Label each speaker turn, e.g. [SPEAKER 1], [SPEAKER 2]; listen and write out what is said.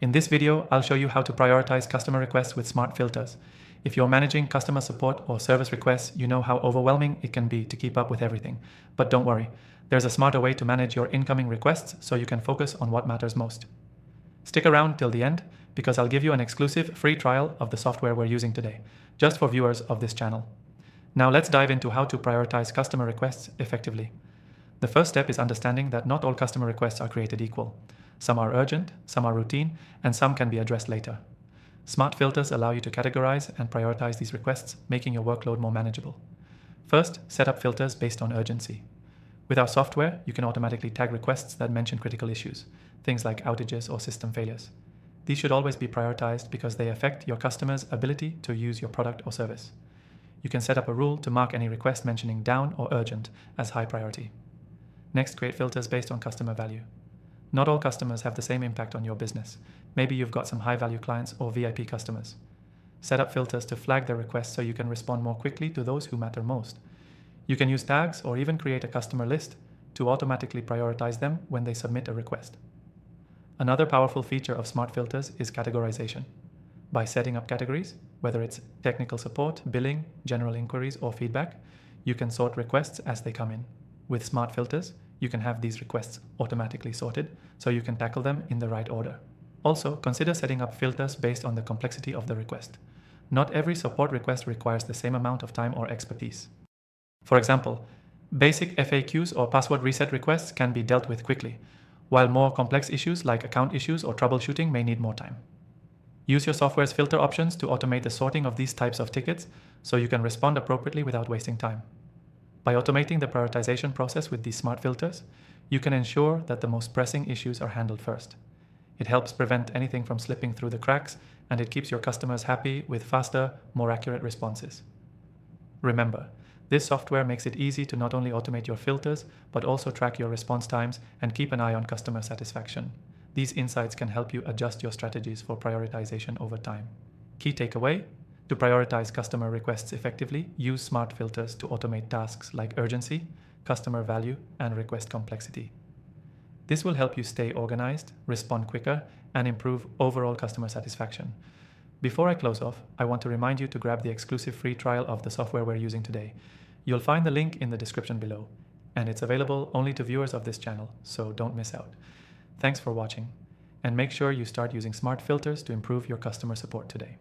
[SPEAKER 1] In this video, I'll show you how to prioritize customer requests with smart filters. If you're managing customer support or service requests, you know how overwhelming it can be to keep up with everything. But don't worry, there's a smarter way to manage your incoming requests so you can focus on what matters most. Stick around till the end because I'll give you an exclusive free trial of the software we're using today, just for viewers of this channel. Now let's dive into how to prioritize customer requests effectively. The first step is understanding that not all customer requests are created equal. Some are urgent, some are routine, and some can be addressed later. Smart filters allow you to categorize and prioritize these requests, making your workload more manageable. First, set up filters based on urgency. With our software, you can automatically tag requests that mention critical issues, things like outages or system failures. These should always be prioritized because they affect your customer's ability to use your product or service. You can set up a rule to mark any request mentioning down or urgent as high priority. Next, create filters based on customer value. Not all customers have the same impact on your business. Maybe you've got some high-value clients or VIP customers. Set up filters to flag their requests so you can respond more quickly to those who matter most. You can use tags or even create a customer list to automatically prioritize them when they submit a request. Another powerful feature of smart filters is categorization. By setting up categories, whether it's technical support, billing, general inquiries, or feedback, you can sort requests as they come in. With smart filters, you can have these requests automatically sorted so you can tackle them in the right order. Also, consider setting up filters based on the complexity of the request. Not every support request requires the same amount of time or expertise. For example, basic FAQs or password reset requests can be dealt with quickly, while more complex issues like account issues or troubleshooting may need more time. Use your software's filter options to automate the sorting of these types of tickets so you can respond appropriately without wasting time. By automating the prioritization process with these smart filters, you can ensure that the most pressing issues are handled first. It helps prevent anything from slipping through the cracks, and it keeps your customers happy with faster, more accurate responses. Remember, this software makes it easy to not only automate your filters, but also track your response times and keep an eye on customer satisfaction. These insights can help you adjust your strategies for prioritization over time. Key takeaway: to prioritize customer requests effectively, use smart filters to automate tasks like urgency, customer value, and request complexity. This will help you stay organized, respond quicker, and improve overall customer satisfaction. Before I close off, I want to remind you to grab the exclusive free trial of the software we're using today. You'll find the link in the description below, and it's available only to viewers of this channel, so don't miss out. Thanks for watching, and make sure you start using smart filters to improve your customer support today.